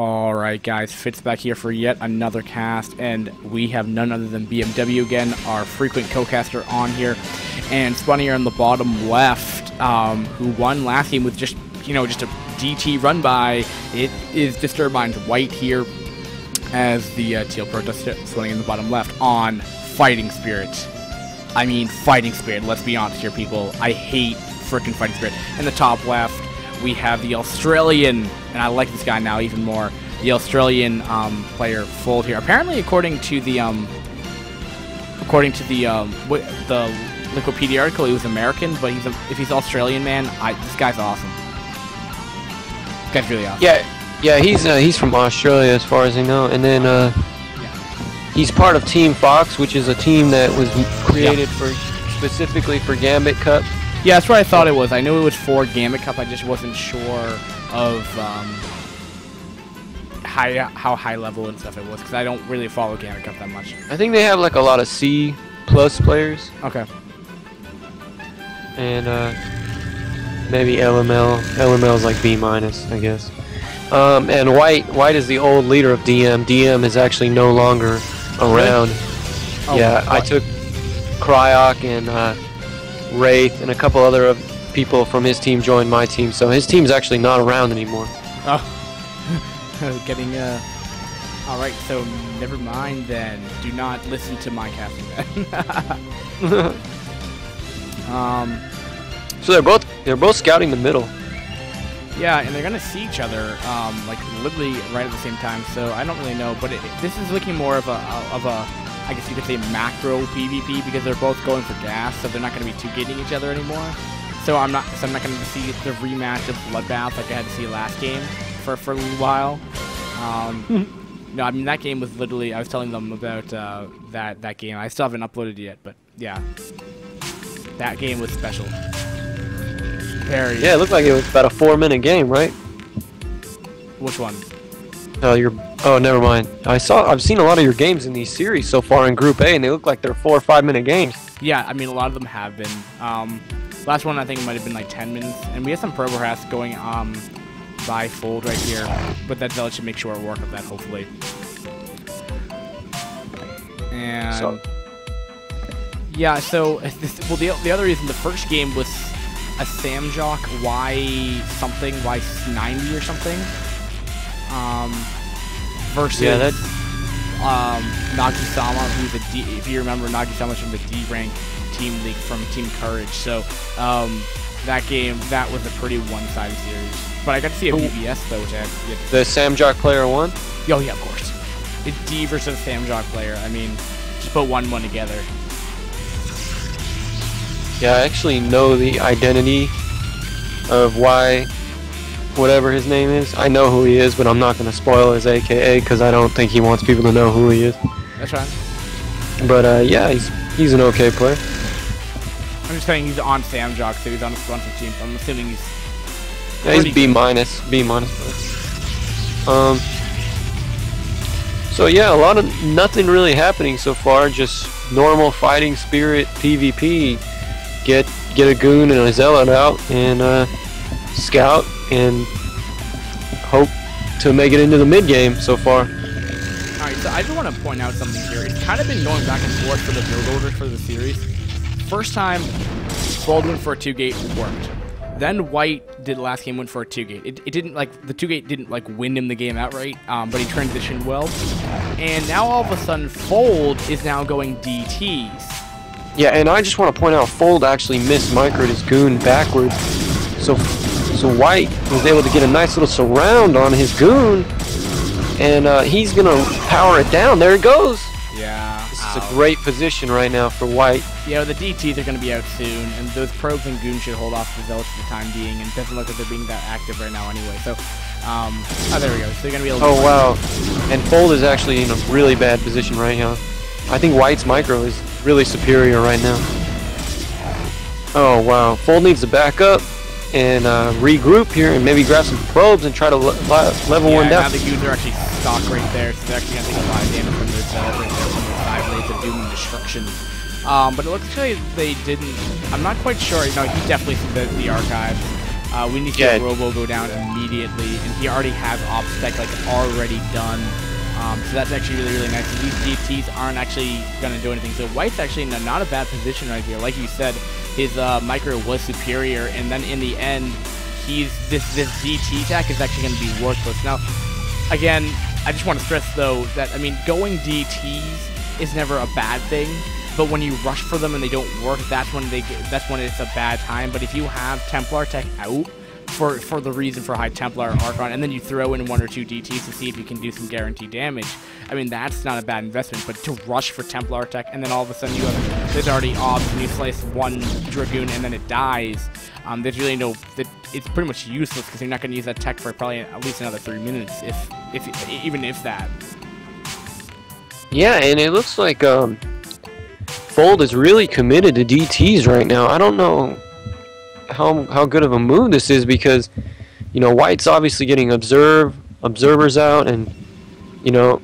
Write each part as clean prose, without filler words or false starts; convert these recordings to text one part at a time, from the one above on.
Alright guys, Fitz back here for yet another cast, and we have none other than BMW again, our frequent co-caster on here, and spawning here on the bottom left, who won last game with just, just a DT run by. It is Disturbine's White here as the Teal Protest spawning in the bottom left on Fighting Spirit. I mean Fighting Spirit, let's be honest here people, I hate frickin' Fighting Spirit. In the top left, we have the Australian, and I like this guy now even more, the Australian player Fold here. Apparently, according to the Wikipedia article, he was American, but if he's Australian, man, this guy's awesome. This guy's really awesome. Yeah, he's from Australia as far as I know, and then he's part of Team Fox, which is a team that was created specifically for Gambit Cup. Yeah, that's what I thought it was. I knew it was for Gambit Cup. I just wasn't sure of how high level and stuff it was, because I don't really follow Gambit Cup that much. I think they have like a lot of C+ players. Okay. And maybe LML. LML is like B-, I guess. And White is the old leader of DM. DM is actually no longer around. Oh, yeah, I took Cryok and Wraith and a couple other people from his team joined my team, so his team's actually not around anymore. Oh, getting Alright, so never mind then. Do not listen to my casting then. So they're both scouting the middle. Yeah, and they're gonna see each other like literally right at the same time. So I don't really know, but this is looking more of a I guess you could say macro PvP, because they're both going for gas, so they're not going to be two-gating each other anymore. So I'm not going to see the rematch of Bloodbath like I had to see last game for a little while. No, I mean that game was literally, I was telling them about that game. I still haven't uploaded it yet, but yeah, that game was special. Very. Yeah, it looked like it was about a 4-minute game, right? Which one? Oh, never mind. I've seen a lot of your games in these series so far in Group A, and they look like they're 4 or 5-minute games. Yeah, I mean a lot of them have been. Last one I think might have been like 10 minutes, and we have some progress going by Fold right here, but that should make short work of that hopefully. And yeah, so the other reason, the first game was a Samjock Y90 or something. Versus Nagi-sama, who's a D. If you remember, Nagi-sama's from the D rank team league from Team Courage. So that game, that was a pretty one-sided series. But I got to see a BBS though, which I had to get. The Samjock player won? Oh yeah, of course. It's D versus Samjock player. I mean, just put 1-1 together. Yeah, I actually know the identity of whatever his name is. I know who he is, but I'm not going to spoil his AKA because I don't think he wants people to know who he is. That's right. But yeah, he's an okay player. I'm just saying he's on Samjock, so he's on a sponsor team. I'm assuming he's. Yeah, he's B-. So yeah, nothing really happening so far. Just normal Fighting Spirit PvP. Get a goon and a zealot out and scout and hope to make it into the mid game so far. Alright, so I just want to point out something here. It's kind of been going back and forth for the build orders for the series. First time, Fold went for a 2-gate, worked. Then White did last game, went for a 2-gate. It didn't the 2-gate didn't win him the game outright, but he transitioned well. And now all of a sudden, Fold is now going DTs. Yeah, and I just want to point out Fold actually mismicroed his goon backwards. So White was able to get a nice little surround on his goon, and he's going to power it down. There it goes. Yeah. This is a great position right now for White. Yeah, the DTs are going to be out soon, and those probes and goons should hold off the zealots for the time being, and it doesn't look like they're being that active right now anyway. So, oh, there we go. So they're going to be able to... Oh, wow. And Fold is actually in a really bad position right now. I think White's micro is really superior right now. Oh, wow. Fold needs to back up and regroup here and maybe grab some probes and try to level one down. Now the goons are actually stock right there, so they're actually going to take a lot of damage from their zealot right there, from their 5 blades of doom and destruction. But it looks like they didn't... I'm not quite sure. No, he definitely submitted the archives. We need to see Robo go down immediately, and he already has ObSpec like already done. So that's actually really, really nice. These DTs aren't actually going to do anything. So White's actually in not a bad position right here. Like you said, his micro was superior, and then in the end, this DT attack is actually going to be worthless. Now, again, I just want to stress though that, I mean, going DTs is never a bad thing, but when you rush for them and they don't work, that's when it's a bad time. But if you have Templar Tech out for the reason for high Templar Archon, and then you throw in 1 or 2 DTs to see if you can do some guaranteed damage, I mean, that's not a bad investment. But to rush for Templar Tech, and then all of a sudden there's already obs, and you slice 1 Dragoon, and then it dies, there's really no... It's pretty much useless, because you're not going to use that tech for probably at least another 3 minutes, even if that. Yeah, and it looks like Fold is really committed to DTs right now. I don't know how good of a move this is, because, you know, White's obviously getting observers out, and, you know,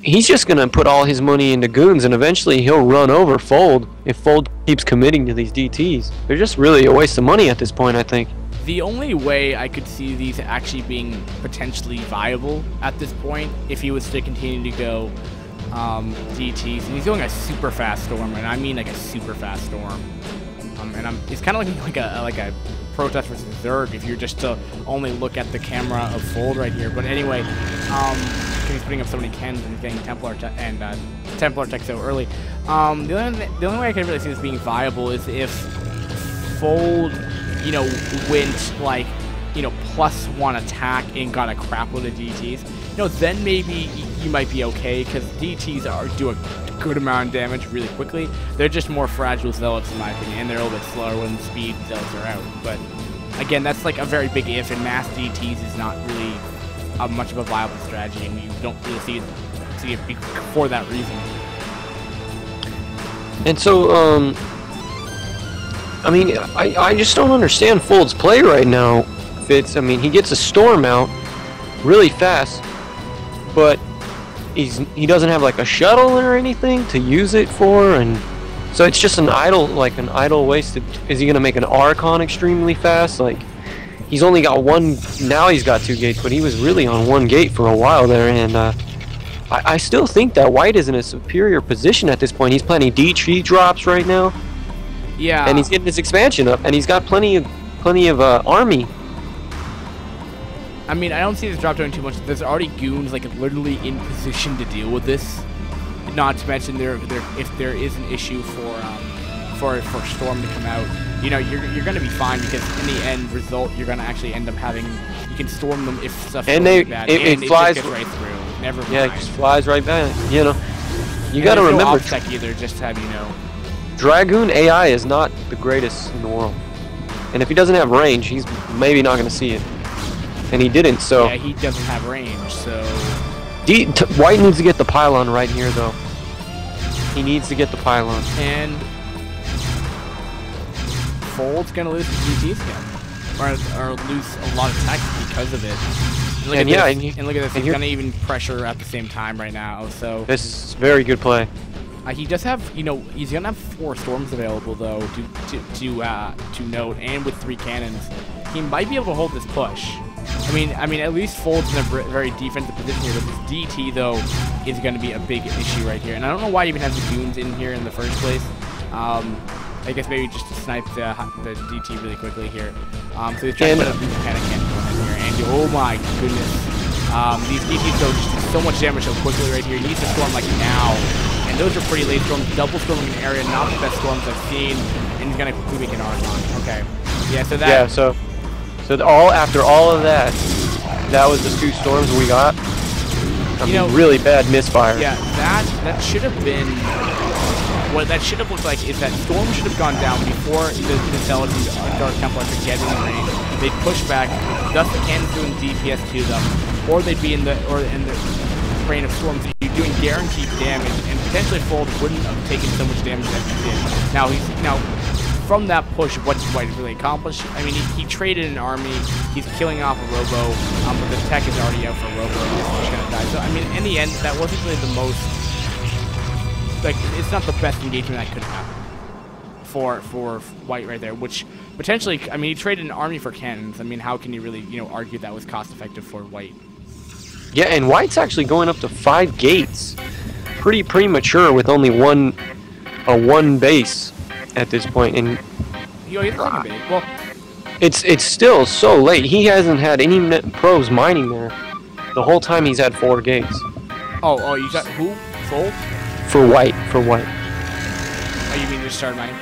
he's just going to put all his money into goons, and eventually he'll run over Fold if Fold keeps committing to these DTs. They're just really a waste of money at this point, I think. The only way I could see these actually being potentially viable at this point, if he was to continue to go DTs, and he's going a super fast Storm, and I mean like a super fast Storm. And it's kind of like a Protest versus Zerg if you're just to only look at the camera of Fold right here. But anyway, he's putting up so many cannons and getting Templar Tech so early. The only way I can really see this being viable is if Fold, you know, went like, you know, +1 attack and got a crap load of DTs. You know, then maybe you might be okay, because DTs do a good amount of damage really quickly. They're just more fragile zealots in my opinion, and they're a little bit slower when speed zealots are out. But again, that's like a very big if, and mass DTs is not really much of a viable strategy, and you don't really see it for that reason. And so, I mean, I just don't understand Fold's play right now. I mean, he gets a Storm out really fast, but he doesn't have like a shuttle or anything to use it for, and so it's just an idle wasted. Is he gonna make an Archon extremely fast? Like, he's only got 1 now. He's got 2 gates, but he was really on 1 gate for a while there, and I still think that White is in a superior position at this point. He's planning DT drops right now. Yeah, and he's getting his expansion up, and he's got plenty of army. I mean, I don't see this drop down too much. There's already goons like literally in position to deal with this. Not to mention if there is an issue for Storm to come out, you know, you're gonna be fine, because in the end result you're gonna actually end up having, you can storm them if stuff is really bad, and it flies just right through. Never mind. Yeah, it just flies right back. You know, you got to remember. No either, just to have you know. Dragoon AI is not the greatest in the world, and if he doesn't have range, he's maybe not going to see it. And he didn't, so... Yeah, he doesn't have range, so... White needs to get the pylon right here, though. He needs to get the pylon. And... Fold's going to lose his GTs again. Or lose a lot of tech because of it. And look at this, he's going to even pressure at the same time right now, so... This is very good play. He does have, you know, he's gonna have 4 storms available though to note, and with 3 cannons, he might be able to hold this push. I mean, at least Fold's in a very defensive position here, but this DT though is going to be a big issue right here, and I don't know why he even has the goons in here in the first place. I guess maybe just to snipe the DT really quickly here. So he's trying to put a panic cannon in here, and oh my goodness, these DTs go just so much damage so quickly right here. He needs to storm like now. And those are pretty late storms, double storming an area, not the best storms I've seen, and he's gonna quickly make an Archon. Okay. Yeah, so that... Yeah, so after all of that, that was the 2 storms we got. I mean, really bad misfire. Yeah, that should have been... What that should have looked like is that Storm should have gone down before the Zealots and Dark Templar could get in the range. They'd push back, thus the cannons doing DPS to them, or they'd be in the rain of storms, you're doing guaranteed damage, and potentially Fold wouldn't have taken so much damage as he did. Now from that push, what's White really accomplished? I mean, he traded an army, he's killing off a Robo, but the tech is already out for Robo, and he's gonna die. So I mean, in the end, that wasn't really the most, like, it's not the best engagement that could happen. for White right there, which potentially, I mean, he traded an army for cannons. I mean, how can you really, you know, argue that was cost effective for White? Yeah, and White's actually going up to 5 gates. Pretty premature with only one base at this point, and Yo, he's the second base. Well, it's still so late. He hasn't had any pros mining there the whole time he's had 4 gates. Oh, you got who? Fold? For White. Oh, you mean just started mining?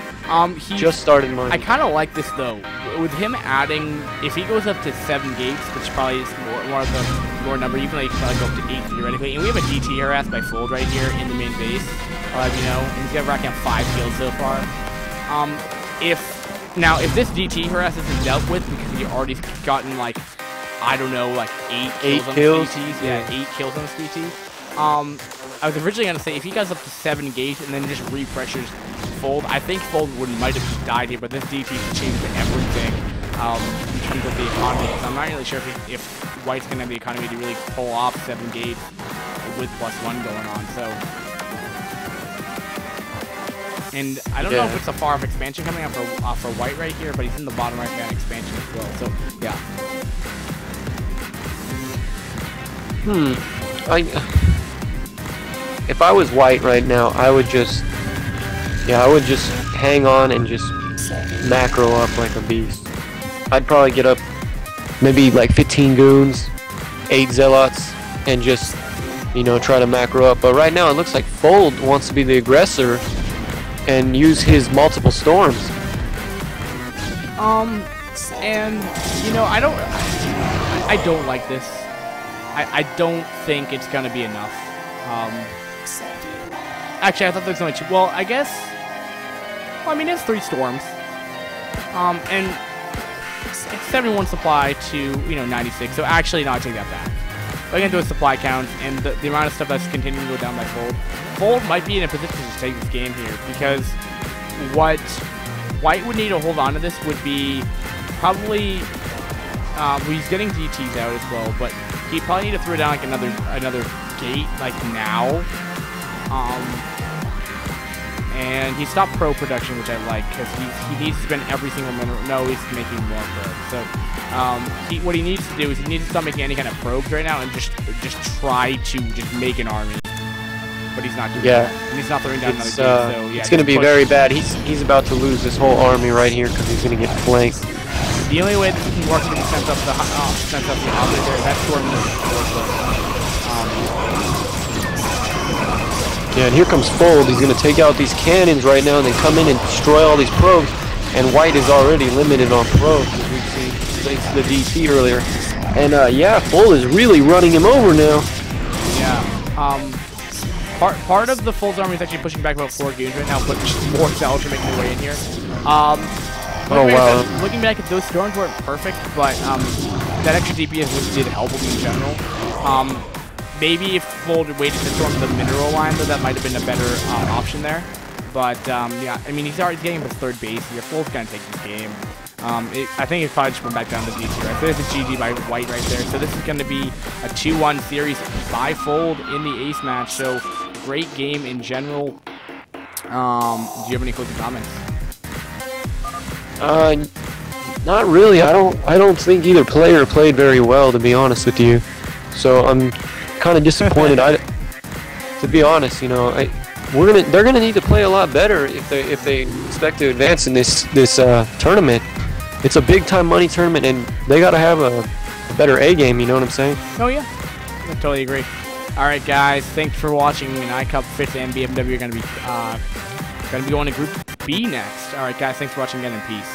He Just started mining. I kind of like this though. With him adding, if he goes up to 7 gates, which probably is more of a lower number, you can probably go up to 8 theoretically. And we have a DT harassed by Fold right here in the main base. I'll have you know, and he's got racking up 5 kills so far. If this DT harass isn't dealt with because he already gotten like, I don't know, like 8 kills on the DTs. Yeah, 8 kills on the DT. I was originally gonna say if he goes up to 7 gates and then just repressures Fold, I think Fold might have just died here, but this DT changed everything in terms of the economy. So I'm not really sure if White's gonna have the economy to really pull off 7 gates with +1 going on. So, and I don't know if it's a far off expansion coming up for White right here, but he's in the bottom right hand expansion as well. So yeah. If I was White right now, I would just hang on and just macro up like a beast. I'd probably get up maybe like 15 goons, 8 zealots, and just, you know, try to macro up. But right now it looks like Fold wants to be the aggressor and use his multiple storms. And you know, I don't like this. I don't think it's gonna be enough. Actually, I thought there was only 2. Well, I guess. Well, I mean, it's 3 storms. And it's 71 supply to, you know, 96. So actually, no, I take that back. Looking into a supply count and the amount of stuff that's continuing to go down by Fold, Fold might be in a position to take this game here, because what White would need to hold on to this would be probably. He's getting DTs out as well, but he'd probably need to throw down like another gate like now. And he stopped pro production, which I like, because he needs to spend every single mineral. No, he's making more probes. So what he needs to do is he needs to stop making any kind of probes right now and just try to just make an army. But he's not doing that. And he's not throwing down another gate. So yeah, it's going to be very bad. He's about to lose this whole army right here because he's going to get flanked. The only way this can work is if he sends up the opposite there. That's storm Yeah, and here comes Fold. He's going to take out these cannons right now, and then come in and destroy all these probes. And White is already limited on probes, as we've seen, thanks to the DT earlier. And yeah, Fold is really running him over now. Yeah. Part of the Fold's army is actually pushing back about 4 goons right now, but just more zealots are making their way in here. Looking back at those storms weren't perfect, but that extra DPS did help him in general. Maybe if Fold waited to storm the mineral line, though, that might have been a better option there. But yeah, I mean, he's already getting his 3rd base here. Fold's gonna take this game. I think it probably just went back down to DT. Right? So there's a GG by White right there. So this is going to be a 2-1 series by Fold in the ace match. So great game in general. Do you have any closing comments? Not really. I don't think either player played very well, to be honest with you. So I'm kind of disappointed. To be honest, you know, they're gonna need to play a lot better if they expect to advance in this tournament. It's a big time money tournament, and they gotta have a better A game. You know what I'm saying? Oh yeah, I totally agree. All right, guys, thanks for watching. And iCup, Fitz, and BMW are gonna be going to Group B next. All right, guys, thanks for watching again, and peace.